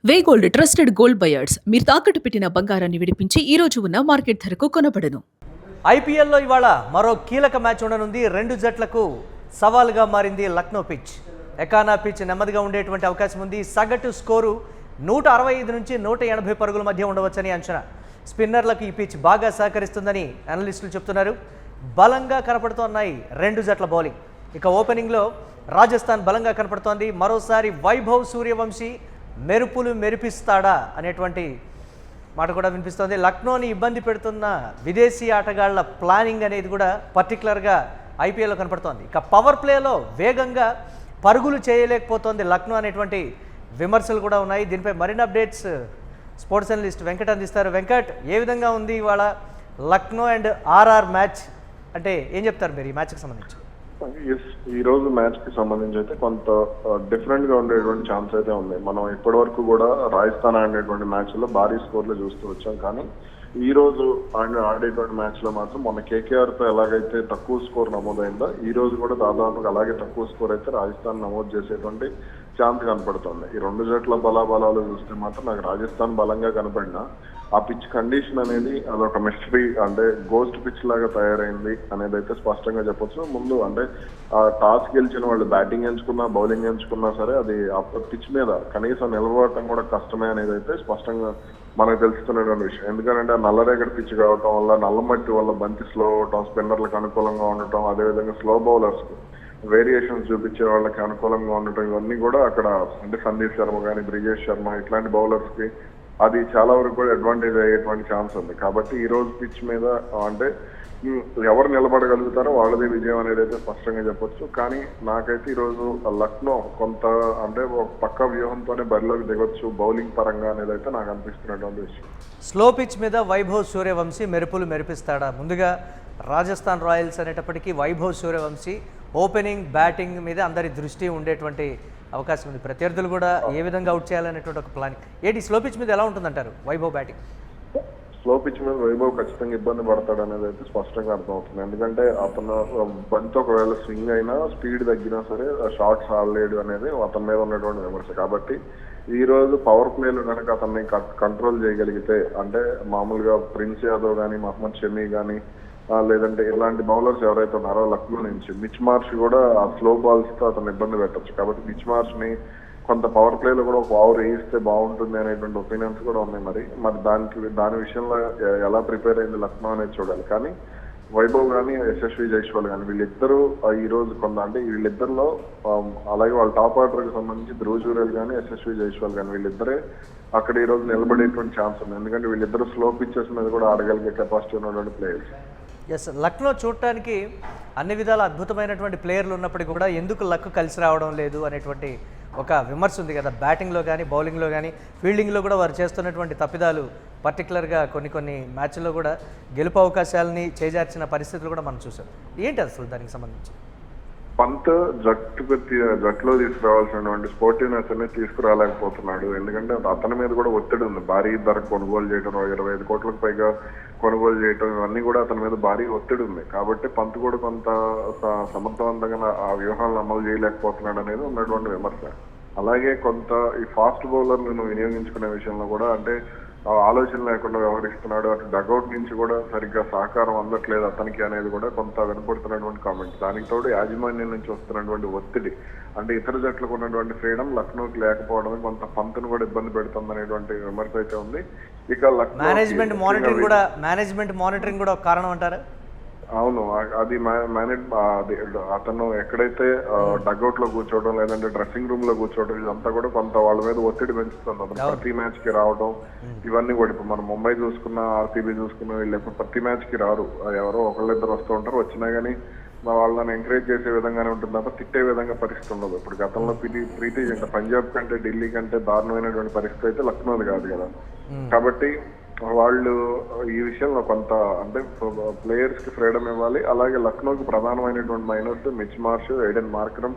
వే gold trusted gold buyers మీరు తాకట్టు పెట్టిన బంగారాన్ని విడిపించి ఈ రోజు ఉన్న మార్కెట్ ధరకు కొనబడను. ఐపీఎల్లో ఇవాళ మరో కీలక మ్యాచ్ ఉండనుంది. రెండు జట్లకు సవాల్గా మారింది లక్నో పిచ్. ఎకానా పిచ్ నెమ్మదిగా ఉండేటువంటి అవకాశం ఉంది. సగటు స్కోరు 165 నుంచి 180 పరుగుల మధ్య ఉండవచ్చని అంచనా. స్పిన్నర్లకు ఈ పిచ్ బాగా సహకరిస్తుందని అనలిస్టులు చెప్తున్నారు. బలంగా కనపడుతున్నాయి రెండు జట్ల బౌలింగ్. ఇక ఓపెనింగ్లో రాజస్థాన్ బలంగా కనపడుతోంది. మరోసారి వైభవ్ సూర్యవంశీ మెరుపులు మెరిపిస్తాడా అనేటువంటి మాట కూడా వినిపిస్తోంది. లక్నోని ఇబ్బంది పెడుతున్న విదేశీ ఆటగాళ్ల ప్లానింగ్ అనేది కూడా పర్టికులర్గా ఐపీఎల్లో కనపడుతోంది. ఇక పవర్ ప్లేలో వేగంగా పరుగులు చేయలేకపోతోంది లక్నో అనేటువంటి విమర్శలు కూడా ఉన్నాయి. దీనిపై మరిన్ని అప్డేట్స్ స్పోర్ట్స్ అనలిస్ట్ వెంకట్ అందిస్తారు. వెంకట్, ఏ విధంగా ఉంది ఇవాళ లక్నో అండ్ ఆర్ఆర్ మ్యాచ్? అంటే ఏం చెప్తారు మీరు ఈ మ్యాచ్కి సంబంధించి? ఈ రోజు మ్యాచ్ కి సంబంధించి అయితే కొంత డిఫరెంట్ గా ఉండేటువంటి ఛాన్స్ అయితే ఉంది. మనం ఇప్పటి వరకు కూడా రాజస్థాన్ ఆడేటువంటి మ్యాచ్ లో భారీ స్కోర్లు చూస్తూ వచ్చాం. కానీ ఈ రోజు ఆడేటువంటి మ్యాచ్ లో మాత్రం మొన్న కేకేఆర్ తో ఎలాగైతే తక్కువ స్కోర్ నమోదైందో ఈ రోజు కూడా దాదాపుగా అలాగే తక్కువ స్కోర్ అయితే రాజస్థాన్ నమోదు చేసేటువంటి ఛాన్స్ కనపడుతుంది. ఈ రెండు జట్ల బలాబలాలు చూస్తే మాత్రం నాకు రాజస్థాన్ బలంగా కనపడినా ఆ పిచ్ కండిషన్ అనేది అదొక మిస్టరీ, అంటే గోస్ట్ పిచ్ లాగా తయారైంది అనేది అయితే స్పష్టంగా చెప్పొచ్చు. ముందు అంటే ఆ టాస్ గెలిచిన వాళ్ళు బ్యాటింగ్ ఎంచుకున్నా బౌలింగ్ ఎంచుకున్నా సరే అది ఆ పిచ్ మీద కనీసం నిలబడటం కూడా కష్టమే అనేది అయితే స్పష్టంగా మనకు తెలుస్తున్నటువంటి విషయం. ఎందుకంటే ఆ నల్లరేగడి పిచ్ కావటం వల్ల, నల్లమట్టి వల్ల బంతి స్లో అవటం, స్పిన్నర్లకు అనుకూలంగా ఉండటం, అదేవిధంగా స్లో బౌలర్స్ వేరియేషన్స్ చూపించే వాళ్ళకి అనుకూలంగా ఉండటం, ఇవన్నీ కూడా అక్కడ అంటే సందీప్ శర్మ కానీ బ్రిజేష్ శర్మ ఇట్లాంటి బౌలర్స్ కి అది చాలా వరకు కూడా అడ్వాంటేజ్ అయ్యేటువంటి ఛాన్స్ ఉంది. కాబట్టి ఈ రోజు పిచ్ మీద అంటే ఎవరు నిలబడగలుగుతారో వాళ్ళదే విజయం అనేది అయితే స్పష్టంగా చెప్పొచ్చు. కానీ నాకైతే ఈరోజు లక్నో కొంత అంటే ఒక పక్క వ్యూహంతోనే బరిలోకి దిగొచ్చు బౌలింగ్ పరంగా అనేది అయితే నాకు అనిపిస్తున్నటువంటి విషయం. స్లో పిచ్ మీద వైభవ్ సూర్యవంశీ మెరుపులు మెరిపిస్తాడా? ముందుగా రాజస్థాన్ రాయల్స్ అనేటప్పటికీ వైభవ్ సూర్యవంశీ ఓపెనింగ్ బ్యాటింగ్ మీద అందరి దృష్టి ఉండేటువంటి అవకాశం ఉంది. ప్రత్యర్థులు కూడా ఏ విధంగా అవుట్ చేయాలనేటువంటి ఒక ప్లానింగ్. ఏంటి స్లో పిచ్ మీద ఎలా ఉంటుందంటారు వైభవ్ బ్యాటింగ్? స్లో పిచ్ మీద వైభవ్ ఖచ్చితంగా ఇబ్బంది పడతాడు అనేది అయితే స్పష్టంగా అర్థమవుతుంది. ఎందుకంటే అతను బంతి ఒకవేళ స్వింగ్ అయినా స్పీడ్ తగ్గినా సరే షార్ట్స్ ఆడలేడు అనేది అతని మీద ఉన్నటువంటి విమర్శ. కాబట్టి ఈ రోజు పవర్ ప్లేలో కనుక అతన్ని కంట్రోల్ చేయగలిగితే, అంటే మామూలుగా ప్రిన్స్ యాదవ్ కానీ మహమ్మద్ షమీ కానీ లేదంటే ఇలాంటి బౌలర్స్ ఎవరైతే ఉన్నారో లక్నో నుంచి మిచ్ మార్ష్ కూడా ఆ స్లో బాల్స్ తో అతను ఇబ్బంది పెట్టచ్చు. కాబట్టి మిచ్ మార్ష్ ని కొంత పవర్ ప్లేలో కూడా ఒక ఓవర్ వేయిస్తే బాగుంటుంది అనేటువంటి ఒపీనియన్స్ కూడా ఉన్నాయి. మరి దాని విషయంలో ఎలా ప్రిపేర్ అయింది లక్నో అనేది చూడాలి. కానీ వైభవ్ కానీ యశస్వి జైస్వాల్ కానీ వీళ్ళిద్దరూ ఈ రోజు కొంత అంటే వీళ్ళిద్దరిలో అలాగే వాళ్ళ టాప్ ఆర్డర్ కి సంబంధించి ధ్రువ్ జురేల్ కానీ యశస్వి జైస్వాల్ కానీ వీళ్ళిద్దరే అక్కడ ఈ రోజు నిలబడేటువంటి ఛాన్స్ ఉంది. ఎందుకంటే వీళ్ళిద్దరు స్లో పిచ్చెస్ మీద కూడా ఆడగలిగే కెపాసిటీ ఉన్నటువంటి ప్లేయర్స్. ఎస్, లక్నో చూడటానికి అన్ని విధాల అద్భుతమైనటువంటి ప్లేయర్లు ఉన్నప్పటికీ కూడా ఎందుకు లక్ కలిసి రావడం లేదు అనేటువంటి ఒక విమర్శ ఉంది కదా. బ్యాటింగ్లో కానీ బౌలింగ్లో కానీ ఫీల్డింగ్లో కూడా వారు చేస్తున్నటువంటి తప్పిదాలు పర్టికులర్గా కొన్ని మ్యాచ్ల్లో కూడా గెలుపు అవకాశాలని చేజార్చిన పరిస్థితులు కూడా మనం చూసాం. ఏంటి అసలు దానికి సంబంధించి? పంత్ జట్టులో తీసుకురావాల్సినటువంటి స్పోర్టివ్నెస్ అనేది తీసుకురాలేకపోతున్నాడు. ఎందుకంటే అతని మీద కూడా ఒత్తిడి ఉంది. భారీ ధర కొనుగోలు చేయడం, 25 కోట్లకు పైగా కొనుగోలు చేయడం, ఇవన్నీ కూడా అతని మీద భారీ ఒత్తిడి ఉంది. కాబట్టి పంత్ కూడా కొంత సమర్థవంతంగా ఆ వ్యూహాలను అమలు చేయలేకపోతున్నాడు అనేది ఉన్నటువంటి విమర్శ. అలాగే కొంత ఈ ఫాస్ట్ బౌలర్లను వినియోగించుకునే విషయంలో కూడా అంటే ఆలోచన లేకుండా వ్యవహరిస్తున్నాడు. అటు డగౌట్ నుంచి కూడా సరిగ్గా సహకారం అందట్లేదు అతనికి అనేది కూడా కొంత వినపడుతున్నటువంటి కామెంట్. దానికి తోడు యాజమాన్యం నుంచి వస్తున్నటువంటి ఒత్తిడి, అంటే ఇతర జట్లకు ఉన్నటువంటి ఫ్రీడమ్ లక్నోకి లేకపోవడమే కొంత పంత్ను కూడా ఇబ్బంది పెడుతుంది అనేటువంటి విమర్శ అయితే ఉంది. ఇక మేనేజ్మెంట్ మానిటరింగ్ కూడా ఒక కారణం అంటారా? అవును, అది అతను ఎక్కడైతే డగ్అవుట్ లో కూర్చోవడం లేదంటే డ్రెస్సింగ్ రూమ్ లో కూర్చోవడం ఇదంతా కూడా కొంత వాళ్ళ మీద ఒత్తిడి పెంచుతుంది. అతను ప్రతి మ్యాచ్ కి రావడం ఇవన్నీ కూడా ఇప్పుడు మనం ముంబై చూసుకున్నా ఆర్సీబీ చూసుకున్నా వీళ్ళు ఎప్పుడు ప్రతి మ్యాచ్ కి రారు, ఎవరో ఒకళ్ళిద్దరు వస్తూ ఉంటారు. వచ్చినా కానీ వాళ్ళని ఎంకరేజ్ చేసే విధంగానే ఉంటుంది తప్ప తిట్టే విధంగా పరిస్థితి ఉండదు. ఇప్పుడు గతంలో ప్రీతి పంజాబ్ కంటే ఢిల్లీ కంటే దారుణమైనటువంటి పరిస్థితి అయితే లక్నోది కాదు కదా. కాబట్టి వాళ్ళు ఈ విషయంలో కొంత అంటే ప్లేయర్స్ కి ఫ్రీడమ్ ఇవ్వాలి. అలాగే లక్నోకి ప్రధానమైనటువంటి minus Mitch Marsh, Aiden Markram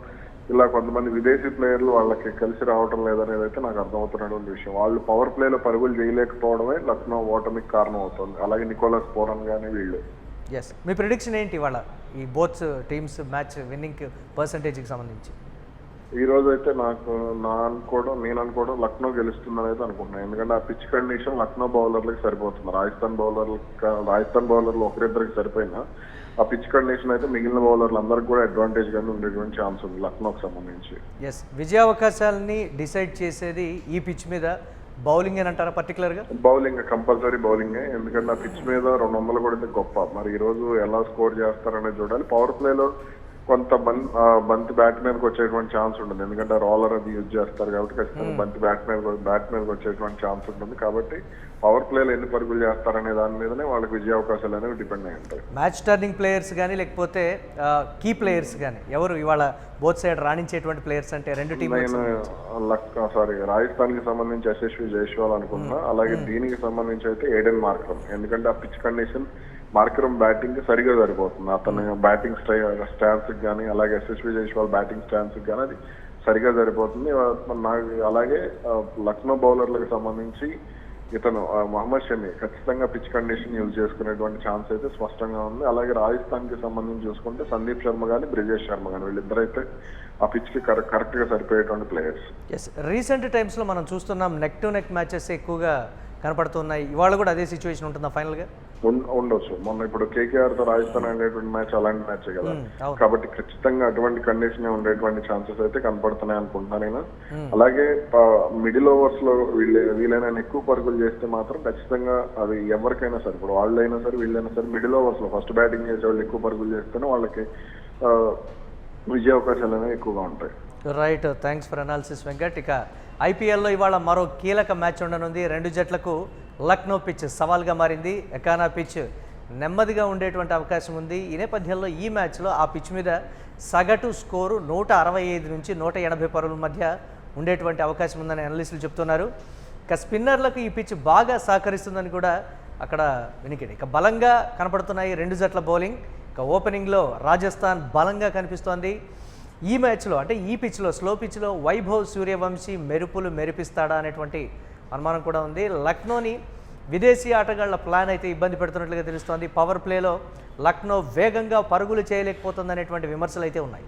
ఇలా కొంతమంది విదేశీ ప్లేయర్లు వాళ్ళకి కలిసి రావటం లేదనేది అయితే నాకు అర్థమవుతున్నటువంటి విషయం. వాళ్ళు పవర్ ప్లేలో పరుగులు చేయలేకపోవడమే లక్నో ఓటమికి కారణం అవుతుంది. అలాగే నికోలస్ పూరన్ కానీ వీళ్ళు. ఎస్, మీ ప్రిడిక్షన్ ఏంటి ఇవాళ ఈ బోత్ టీమ్స్ మ్యాచ్ విన్నింగ్ పర్సంటేజ్కి సంబంధించి? ఈ రోజు అయితే నేను అనుకోవడం లక్నో గెలుస్తుందని అయితే అనుకుంటున్నాను. ఎందుకంటే ఆ పిచ్ కండిషన్ లక్నో బౌలర్లకు సరిపోతుంది. రాజస్థాన్ బౌలర్లు ఒకరిద్దరికి సరిపోయినా ఆ పిచ్ కండిషన్ అయితే మిగిలిన బౌలర్లు అందరికి కూడా అడ్వాంటేజ్ గానే ఉండేటువంటి ఛాన్స్ ఉంది లక్నోకి సంబంధించి. ఎస్, విజయావకాశాలని డిసైడ్ చేసేది ఈ పిచ్ మీద బౌలింగ్ అని అంటారా పర్టికులర్గా? బౌలింగ్ కంపల్సరీ బౌలింగే. ఎందుకంటే ఆ పిచ్ మీద 200 కొడితే గొప్ప. మరి ఈ రోజు ఎలా స్కోర్ చేస్తారనేది చూడాలి. పవర్ ప్లేలో కొంత బంతి బ్యాట్ మీదకి వచ్చేటువంటి ఛాన్స్ ఉంటుంది. ఎందుకంటే రోలర్ అది యూజ్ చేస్తారు కాబట్టి ఖచ్చితంగా బంతి బ్యాట్ మీదకి వచ్చేటువంటి ఛాన్స్ ఉంటుంది. కాబట్టి పవర్ ప్లేలో ఎన్ని పరుగులు చేస్తారనే దాని మీదనే వాళ్ళకి విజయ అవకాశాలు అనేవి డిపెండ్ అయి ఉంటాయి. మ్యాచ్ టర్నింగ్ ప్లేయర్స్ కానీ లేకపోతే కీ ప్లేయర్స్ కానీ ఎవరు ఇవాళ బోత్ సైడ్ రాణించేటువంటి ప్లేయర్స్ అంటే రెండు టీం? రాజస్థాన్ కి సంబంధించి యశస్వి జైస్వాల్ అనుకున్నా. అలాగే దీనికి సంబంధించి అయితే ఏడెన్ మార్క్రమ్. ఎందుకంటే ఆ పిచ్ కండిషన్ మార్క్రమ్ బ్యాటింగ్ కి సరిగా సరిపోతుంది. అతను బ్యాటింగ్ స్టాన్స్ కానీ అలాగే యశస్వి జైస్వాల్ బ్యాటింగ్ స్టాన్స్ కానీ అది సరిగా సరిపోతుంది. అలాగే లక్నో బౌలర్లకు సంబంధించి ఇతను మహమ్మద్ షమి ఖచ్చితంగా పిచ్ కండిషన్ యూజ్ చేసుకునేటువంటి ఛాన్స్ అయితే స్పష్టంగా ఉంది. అలాగే రాజస్థాన్ కి సంబంధించి చూసుకుంటే సందీప్ శర్మ కానీ బ్రిజేష్ శర్మ కానీ వీళ్ళిద్దరైతే ఆ పిచ్ కి కరెక్ట్ గా సరిపోయేటువంటి ప్లేయర్స్. ఎస్, రీసెంట్ టైమ్స్ లో మనం చూస్తున్నాం నెక్ టు నెక్ మ్యాచెస్ ఎక్కువగా కనపడుతున్నాయి. ఇవాళ కూడా అదే సిచ్యువేషన్ ఉంటుందా ఫైనల్ గా? ఉండొచ్చు. మొన్న ఇప్పుడు కేకేఆర్ తో రాజస్థాన్ అనేటువంటి మ్యాచ్ అలాంటి మ్యాచ్ కదా, కాబట్టి ఖచ్చితంగా అటువంటి కండిషన్ ఉండేటువంటి ఛాన్సెస్ అయితే కనపడుతున్నాయి అనుకుంటున్నాను నేను. అలాగే మిడిల్ ఓవర్స్ లో వీళ్ళైనా ఎక్కువ పరుగులు చేస్తే మాత్రం ఖచ్చితంగా అది ఎవరికైనా సరే, ఇప్పుడు వాళ్ళైనా సరే వీళ్ళైనా సరే మిడిల్ ఓవర్స్ లో ఫస్ట్ బ్యాటింగ్ చేసే వాళ్ళు ఎక్కువ పరుగులు చేస్తేనే వాళ్ళకి విజయ అవకాశాలు అనేవి ఎక్కువగా ఉంటాయి. Right, thanks for analysis Venkat. ఇక ఐపీఎల్లో ఇవాళ మరో కీలక మ్యాచ్ ఉండనుంది. రెండు జట్లకు లక్నో పిచ్ సవాల్గా మారింది. ఎకానా పిచ్ నెమ్మదిగా ఉండేటువంటి అవకాశం ఉంది. ఈ నేపథ్యంలో ఈ మ్యాచ్లో ఆ పిచ్ మీద సగటు స్కోరు 165 నుంచి 180 పరుగుల మధ్య ఉండేటువంటి అవకాశం ఉందని అనలిస్టులు చెప్తున్నారు. ఇక స్పిన్నర్లకు ఈ పిచ్ బాగా సహకరిస్తుందని కూడా అక్కడ వినికిడి. ఇక బలంగా కనపడుతున్నాయి రెండు జట్ల బౌలింగ్. ఇక ఓపెనింగ్లో రాజస్థాన్ బలంగా కనిపిస్తోంది. ఈ మ్యాచ్లో అంటే ఈ పిచ్లో స్లో పిచ్లో వైభవ్ సూర్యవంశీ మెరుపులు మెరిపిస్తాడా అనేటువంటి అనుమానం కూడా ఉంది. లక్నోని విదేశీ ఆటగాళ్ల ప్లాన్ అయితే ఇబ్బంది పెడుతున్నట్లుగా తెలుస్తోంది. పవర్ ప్లేలో లక్నో వేగంగా పరుగులు చేయలేకపోతుంది అనేటువంటి విమర్శలు అయితే ఉన్నాయి.